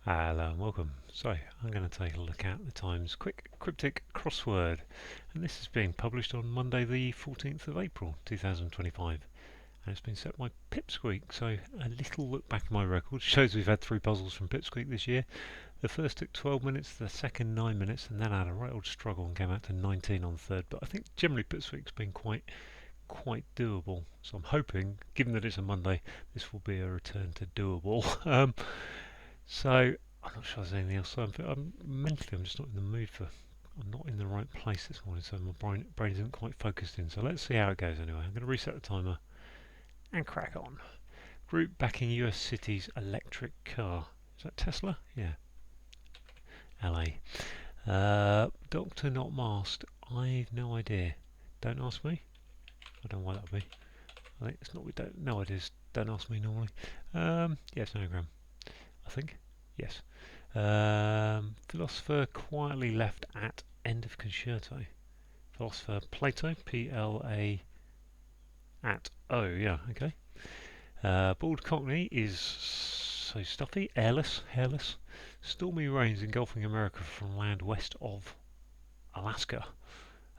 Hello and welcome. So I'm going to take a look at the Times Quick Cryptic Crossword, and this is being published on Monday the 14th of April 2025, and it's been set by Pipsqueak. So a little look back at my record shows we've had 3 puzzles from Pipsqueak this year. The first took 12 minutes, the second 9 minutes, and then I had a right old struggle and came out to 19 on the third, but I think generally Pipsqueak's been quite doable. So I'm hoping, given that it's a Monday, this will be a return to doable. So I'm not sure there's anything else. Mentally, I'm just not in the mood for. I'm not in the right place this morning, so my brain isn't quite focused in. So let's see how it goes anyway. I'm going to reset the timer and crack on. Group backing US cities electric car. Is that Tesla? Yeah. LA. Doctor not masked. I've no idea. Don't ask me. I don't know why that would be. I think it's not. We don't. No ideas. Don't ask me normally. Yes, anagram. I think. Yes. Philosopher quietly left at end of concerto. Philosopher Plato, P-L-A at O, yeah, okay. Bald Cockney is so stuffy, airless, hairless. Stormy rains engulfing America from land west of Alaska.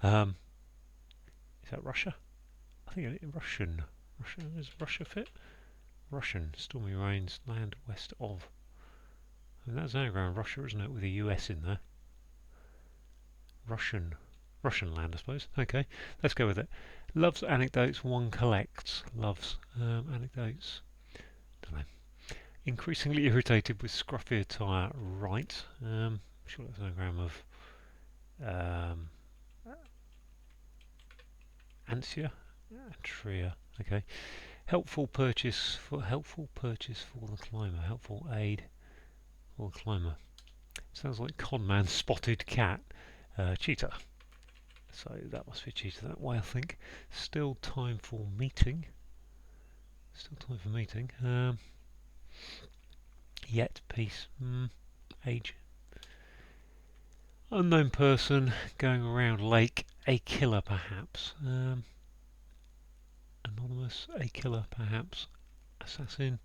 Is that Russia? I think it's Russian. Is Russia fit? Russian. Stormy rains, land west of. And that's anagram Russia, isn't it, with the US in there? Russian land, I suppose. Okay, let's go with it. Loves anecdotes one collects. Loves anecdotes. Don't know. Increasingly irritated with scruffy attire. Right. I'm sure that's an anagram of ansia. Tria. Okay. Helpful purchase for the climber. Helpful aid for the climber. Sounds like conman spotted cat. Cheetah. So that must be cheetah that way, I think. Still time for meeting. Yet peace. Age. Unknown person going around lake. A killer perhaps. Anonymous. A killer perhaps. Assassin.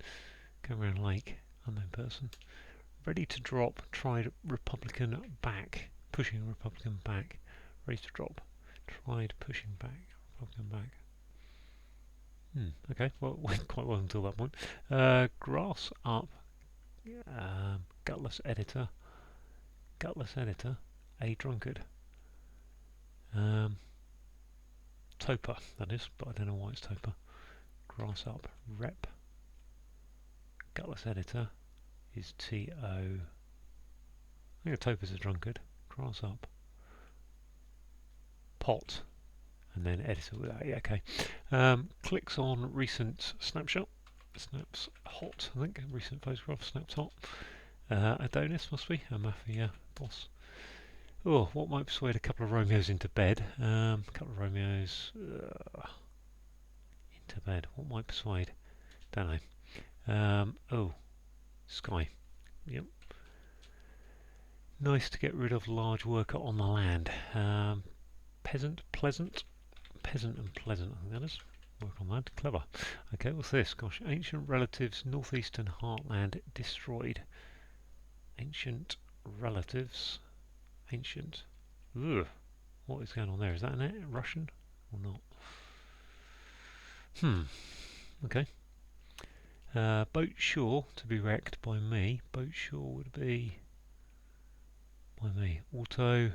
Going around lake. Unknown person. Ready to drop. Tried Republican back. Pushing Republican back. Ready to drop. Tried pushing back. Republican back. Okay, well, went quite well until that point. Grass up. Gutless editor. A drunkard. Toper, that is, but I don't know why it's Toper. Grass up. Rep. Gutless editor is T-O. I think a Toper's a drunkard. Grass up. Pot. And then editor with that. Yeah, okay. Clicks on recent snapshot. Snaps hot, I think. Recent photograph. Snaps hot. Adonis must be a mafia boss. Oh, what might persuade a couple of Romeos into bed? A couple of Romeos into bed. What might persuade? Don't know. Oh, sky. Yep. Nice to get rid of large worker on the land. Peasant, pleasant. Peasant and pleasant, I think that is. Work on that. Clever. Okay, what's this? Gosh, ancient relatives, northeastern heartland destroyed. Ancient relatives. Ancient. Ugh. What is going on there? Is that an Russian or not? Okay. Boat sure to be wrecked by me. Boat sure would be by me. Auto.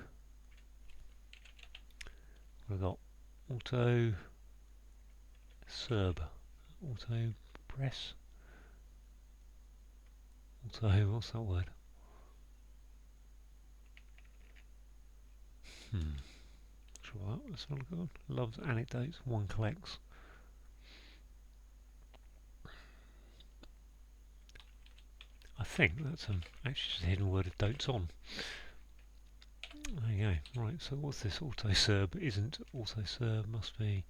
We've got auto Serb. Auto press. Auto, what's that word? Sure, that's not a good one. Loves anecdotes, one collects. I think that's actually just a hidden word of dotes on. There you go. Right, so what's this? Auto Serb isn't auto Serb, must be.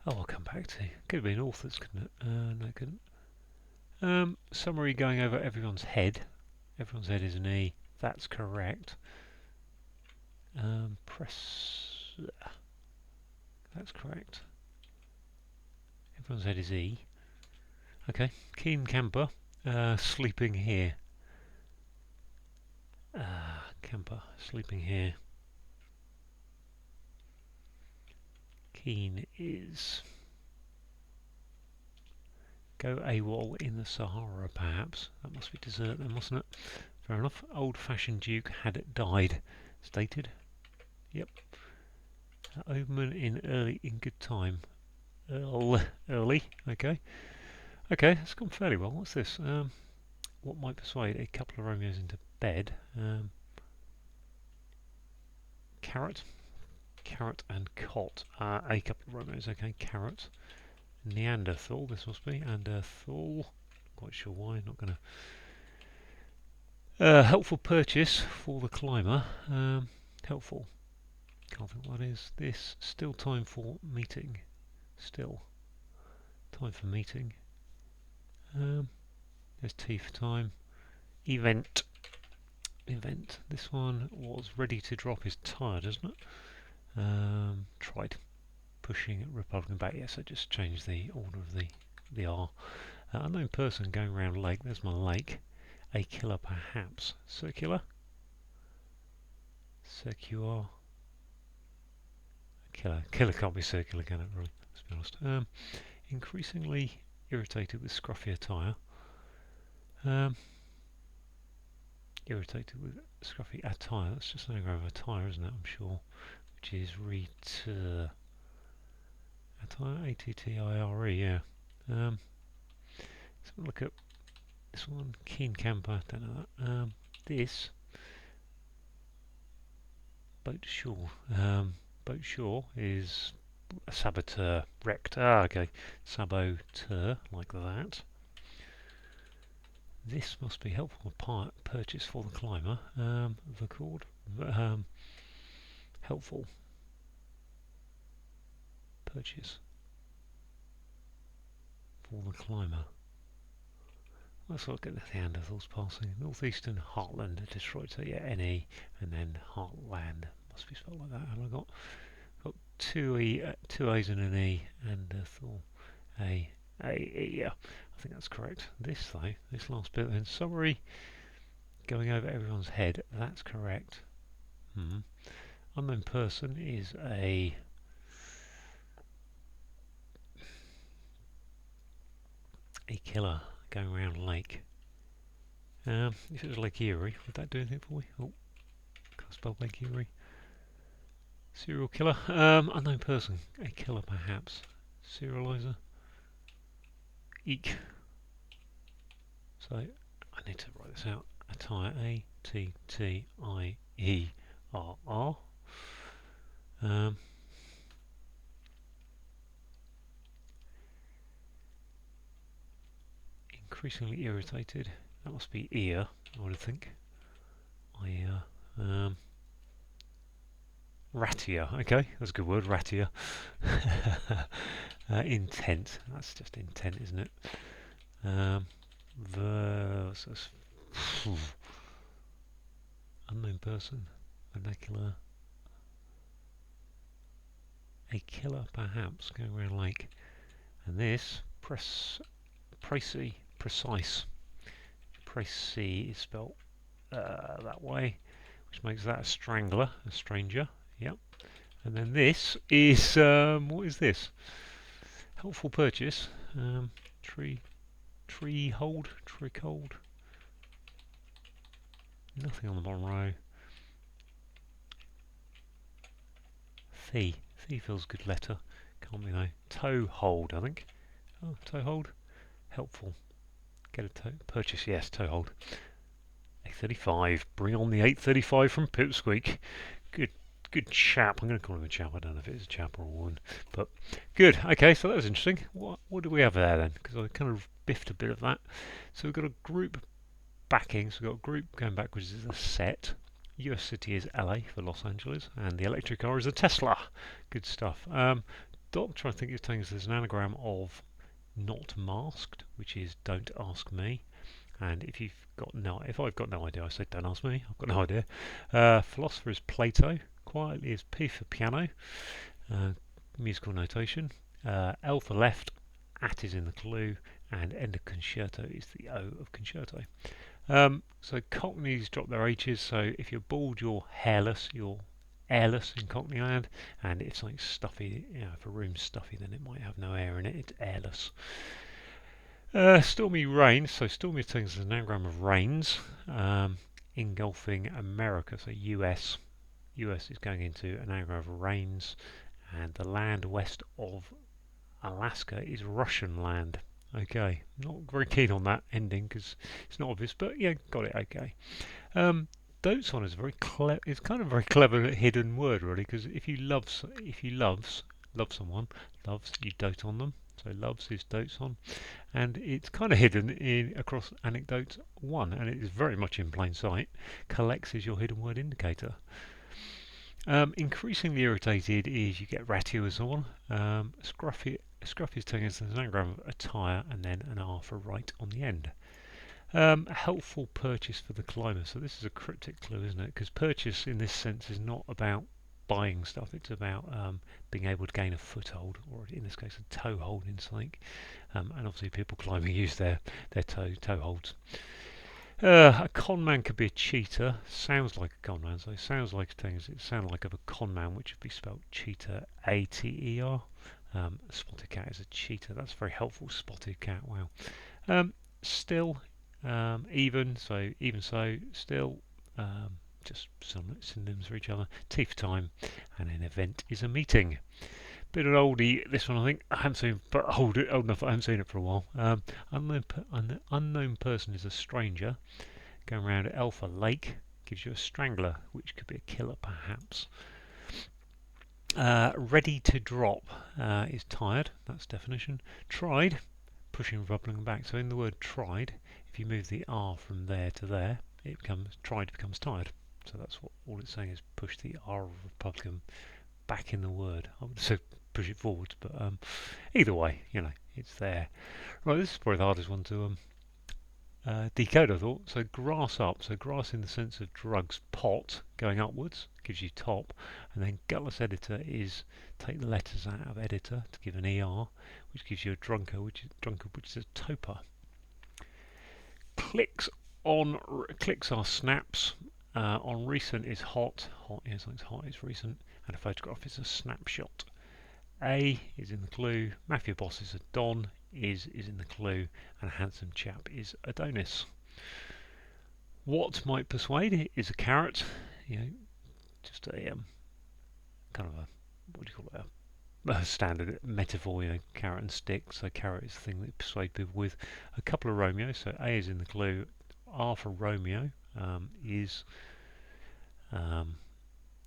Oh, I'll come back to. Could be an author's, couldn't it? No, it couldn't. Summary going over everyone's head. Everyone's head is an E. That's correct. Press. That's correct. Everyone's head is E. Okay. Keen camper. Sleeping here. Camper, sleeping here. Keen is go AWOL in the Sahara, perhaps. That must be desert then, mustn't it? Fair enough. Old-fashioned Duke had died. Stated. Yep. Omen in good time. Early. Okay. Okay, it's gone fairly well. What's this? What might persuade a couple of Romeos into bed? Carrot. Carrot and cot. A couple of Romeos. Okay, carrot. Neanderthal, this must be. Neanderthal. Quite sure why. Not going to. Helpful purchase for the climber. Helpful. Can't think what that is. This. Still time for meeting. Still. Time for meeting. There's T for time. Event. Event. This one was ready to drop his tyre, doesn't it? Tried pushing Republican back. Yes, I just changed the order of the R. Unknown person going around lake. There's my lake. A killer, perhaps. Circular. Circular. Killer. Killer can't be circular, can it? Really? Let's be honest. Increasingly irritated with scruffy attire. Irritated with scruffy attire. That's just an anagram of attire, isn't it? I'm sure. Which is attire. A-T-T-I-R-E. Yeah. Let's have a look at this one. Keen camper. Don't know that. This boat shore. Boat shore is a saboteur. Wrecked. Okay. Saboteur, like that. This must be helpful purchase for the climber. The cord. Helpful purchase for the climber. Let's look at the Neanderthals passing. Northeastern Heartland, Detroit. So yeah, NE, and then Heartland. Must be spelled like that. Have I got two A's and an E, and A. Yeah, I think that's correct. This though, this last bit then, sorry, going over everyone's head, that's correct. Unknown person is a killer going around lake. If it was Lake Erie, would that do anything for me? Oh, can't spell Lake Erie. Serial killer. Unknown person, a killer perhaps. Serializer. Eek. So I need to write this out. Attire. A-T-T-I-E-R-R. Increasingly irritated. That must be ear, I would think. Ear. Rattier. Okay, that's a good word. Rattier. Intent. That's just intent, isn't it? Versus unknown person. Vernacular. A killer, perhaps, going around lake. And this précis. Precise. Précis is spelt that way, which makes that a strangler, a stranger. Yep. And then this is what is this? Helpful purchase. Tree hold. Nothing on the bottom row. Fee feels good letter. Can't be though. Toe hold, I think. Oh, toe hold. Helpful. Get a toe. Purchase, yes, toe hold. 835. Bring on the 835 from Pipsqueak. Good chap. I'm going to call him a chap. I don't know if it's a chap or a woman. But good. Okay, so that was interesting. What do we have there then? Because I kind of biffed a bit of that. So we've got a group backing. So we've got a group going backwards is a set. US city is LA for Los Angeles. And the electric car is a Tesla. Good stuff. Doc, trying to think of things. There's an anagram of not masked, which is don't ask me. And if I've got no idea, I say don't ask me. I've got no idea. Philosopher is Plato. Quietly is P for piano. Musical notation. L for left. At is in the clue. and end of concerto is the O of concerto. So Cockneys drop their H's, so if you're bald, you're hairless, you're airless in Cockney land, and if something's stuffy, if a room's stuffy, then it might have no air in it, it's airless. Stormy rain, so stormy things is an anagram of rains, engulfing America, so US. US is going into an anagram of rains, and the land west of Alaska is Russian land. Okay, not very keen on that ending because it's not obvious, but yeah, got it. Okay. Dotes on is very clever. It's kind of a very clever hidden word, really, because if you love someone, loves, you dote on them. So loves is dotes on, and it's kind of hidden in across anecdotes one, and it is very much in plain sight. Collects is your hidden word indicator. Increasingly irritated is you get ratty with someone. Scruffy is telling us there's an anagram of attire and then an R for right on the end. A helpful purchase for the climber. So this is a cryptic clue, isn't it? Because purchase in this sense is not about buying stuff. It's about being able to gain a foothold, or in this case, a toehold in something. And obviously, people climbing use their toeholds. A con man could be a cheater. Sounds like a con man. So it sounds like things. It sounds like of a con man, which would be spelled cheater, A-T-E-R. Spotted cat is a cheater. That's very helpful. Spotted cat. Wow. Still, even so, still. Just some synonyms for each other. Tea for time, and an event is a meeting. Bit of an oldie, this one I think. I haven't seen, but old enough. I haven't seen it for a while. Unknown person is a stranger going around at Alpha Lake. Gives you a strangler, which could be a killer, perhaps. Ready to drop is tired. That's definition. Tried, pushing, bubbling back. So in the word tried, if you move the R from there to there, it becomes tried becomes tired. So that's what all it's saying is push the R of Republican back in the word. I would say push it forwards, but either way, it's there. Right, this is probably the hardest one to decode, I thought. So grass up, so grass in the sense of drugs. Pot, going upwards, gives you top, and then gutless editor is take the letters out of editor to give an ER, which gives you a drunkard, which is a toper. Clicks are snaps. On recent is hot. Something's hot is recent, and a photograph is a snapshot. A is in the clue. Mafia boss is a Don. Is in the clue, and a handsome chap is Adonis. What might persuade is a carrot. Just a kind of a what do you call it? A standard metaphor. Carrot and stick. So carrot is the thing that persuade people with. A couple of Romeos. So A is in the clue. R for Romeo is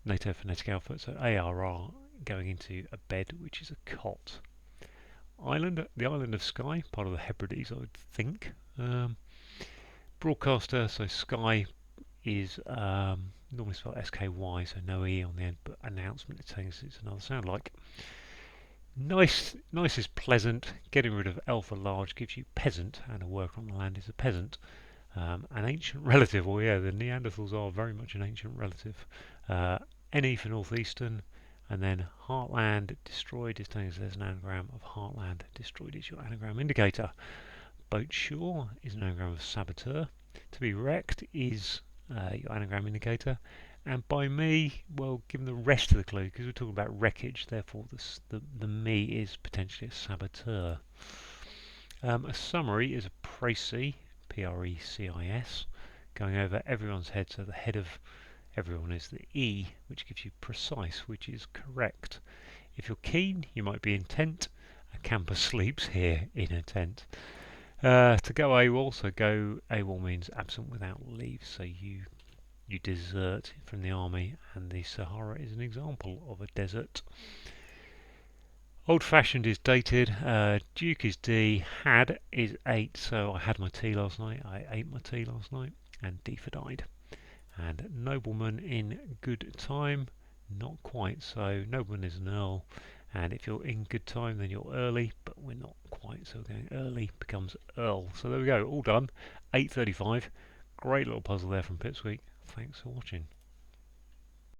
NATO phonetic alphabet, so ARR going into a bed, which is a cot. The island of Skye, part of the Hebrides, I would think. Broadcaster, so Sky is normally spelled SKY, so no E on the end, but announcement, it tells it's another sound like. Nice is pleasant. Getting rid of alpha large gives you peasant, and a worker on the land is a peasant. An ancient relative, the Neanderthals are very much an ancient relative. NE for northeastern, and then heartland destroyed is telling us there's an anagram of heartland. Destroyed is your anagram indicator. Boat shore is an anagram of saboteur. To be wrecked is your anagram indicator. And by me, well, given the rest of the clue, because we're talking about wreckage, therefore the me is potentially a saboteur. A summary is a précis, Precis, going over everyone's head, so the head of everyone is the E, which gives you precise, which is correct. If you're keen, you might be intent. A camper sleeps here in a tent. To go AWOL, so go AWOL means absent without leave, so you desert from the army, and the Sahara is an example of a desert. Old-fashioned is dated. Duke is D. Had is 8, so I had my tea last night. I ate my tea last night. And D for died. And nobleman in good time, not quite. So nobleman is an earl. And if you're in good time, then you're early. But we're not quite. So going early becomes earl. So there we go. All done. 8:35. Great little puzzle there from Pipsqueak. Thanks for watching.